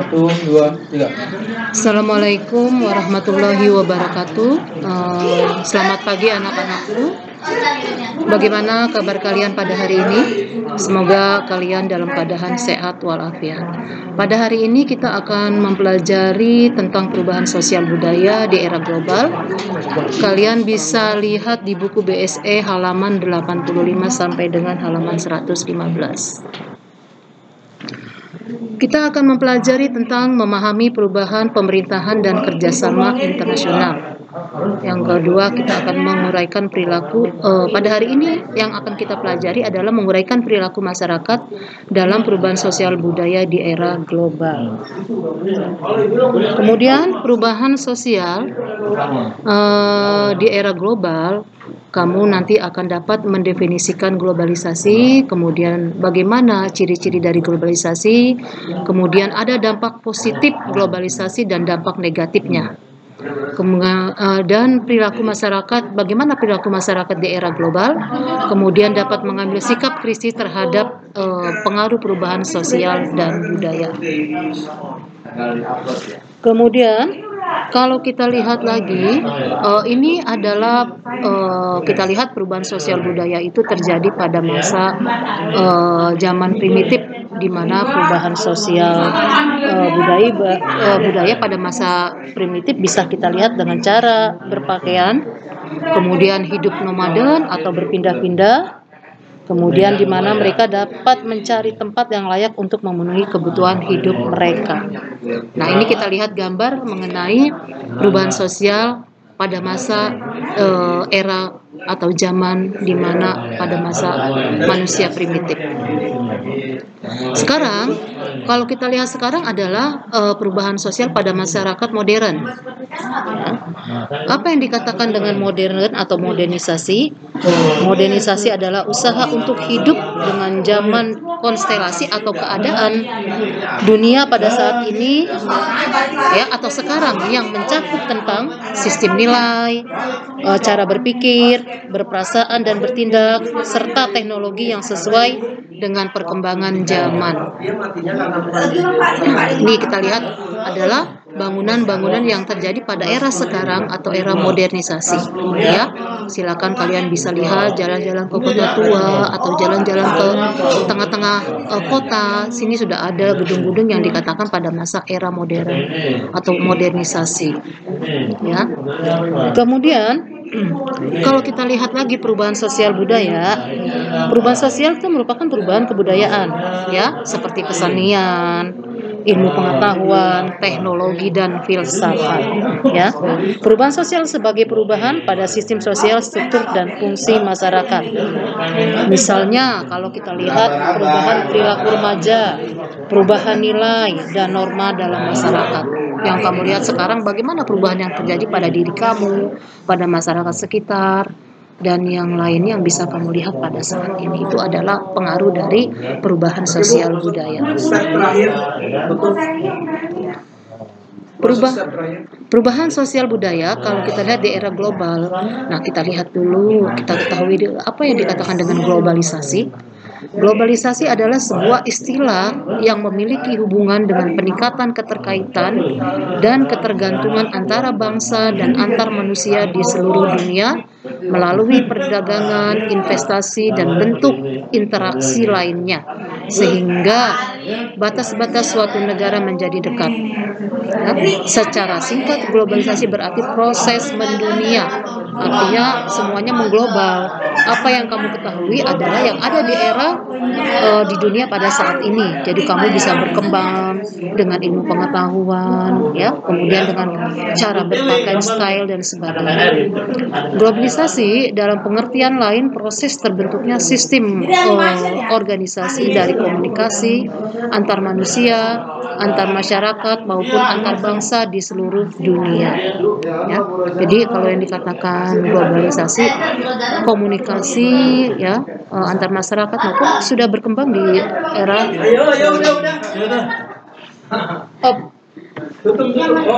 Satu, dua, tiga. Assalamualaikum warahmatullahi wabarakatuh. Selamat pagi anak-anakku. Bagaimana kabar kalian pada hari ini? Semoga kalian dalam keadaan sehat walafiat. Pada hari ini kita akan mempelajari tentang perubahan sosial budaya di era global. Kalian bisa lihat di buku BSE halaman 85 sampai dengan halaman 115. Kita akan mempelajari tentang memahami perubahan pemerintahan dan kerjasama internasional. Yang kedua, kita akan menguraikan perilaku. Pada hari ini yang akan kita pelajari adalah menguraikan perilaku masyarakat dalam perubahan sosial budaya di era global. Kemudian perubahan sosial di era global. Kamu nanti akan dapat mendefinisikan globalisasi, kemudian bagaimana ciri-ciri dari globalisasi, kemudian ada dampak positif globalisasi dan dampak negatifnya. Dan perilaku masyarakat, bagaimana perilaku masyarakat di era global, kemudian dapat mengambil sikap kritis terhadap pengaruh perubahan sosial dan budaya. Kemudian kalau kita lihat lagi, ini adalah kita lihat perubahan sosial budaya itu terjadi pada masa zaman primitif, di mana perubahan sosial budaya pada masa primitif bisa kita lihat dengan cara berpakaian, kemudian hidup nomaden atau berpindah-pindah, kemudian di mana mereka dapat mencari tempat yang layak untuk memenuhi kebutuhan hidup mereka. Nah, ini kita lihat gambar mengenai perubahan sosial pada masa era atau zaman di mana pada masa manusia primitif. Sekarang, kalau kita lihat sekarang adalah perubahan sosial pada masyarakat modern. Apa yang dikatakan dengan modern atau modernisasi? Modernisasi adalah usaha untuk hidup dengan zaman konstelasi atau keadaan dunia pada saat ini, ya, atau sekarang, yang mencakup tentang sistem nilai, cara berpikir, berperasaan dan bertindak, serta teknologi yang sesuai dengan perkembangan zaman. Ini kita lihat adalah bangunan-bangunan yang terjadi pada era sekarang atau era modernisasi. Ya, silakan kalian bisa lihat jalan-jalan ke kota tua atau jalan-jalan ke tengah-tengah kota. Sini sudah ada gedung-gedung yang dikatakan pada masa era modern atau modernisasi. Ya, kemudian kalau kita lihat lagi perubahan sosial budaya, perubahan sosial itu merupakan perubahan kebudayaan, ya, seperti kesenian, ilmu pengetahuan, teknologi, dan filsafat. Ya, perubahan sosial sebagai perubahan pada sistem sosial, struktur, dan fungsi masyarakat. Misalnya, kalau kita lihat perubahan perilaku remaja, perubahan nilai dan norma dalam masyarakat. Yang kamu lihat sekarang, bagaimana perubahan yang terjadi pada diri kamu, pada masyarakat sekitar, dan yang lainnya yang bisa kamu lihat pada saat ini. Itu adalah pengaruh dari perubahan sosial budaya. Perubahan sosial budaya, kalau kita lihat di era global, nah kita lihat dulu, kita ketahui apa yang dikatakan dengan globalisasi. Globalisasi adalah sebuah istilah yang memiliki hubungan dengan peningkatan keterkaitan dan ketergantungan antara bangsa dan antar manusia di seluruh dunia melalui perdagangan, investasi, dan bentuk interaksi lainnya, sehingga batas-batas suatu negara menjadi dekat. Ya, secara singkat, globalisasi berarti proses mendunia, artinya semuanya mengglobal. Apa yang kamu ketahui adalah yang ada di era di dunia pada saat ini. Jadi kamu bisa berkembang dengan ilmu pengetahuan, ya, kemudian dengan cara berpakaian, style, dan sebagainya. Globalisasi dalam pengertian lain proses terbentuknya sistem organisasi dari komunikasi antar manusia, antar masyarakat maupun antar bangsa di seluruh dunia. Ya, jadi kalau yang dikatakan globalisasi, komunikasi, ya, antar masyarakat maupun sudah berkembang di era.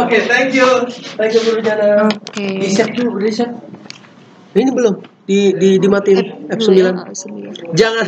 Oke, thank you Bu Rujana. Oke. Riset dulu, riset. Ini belum dimatiin F9. Jangan.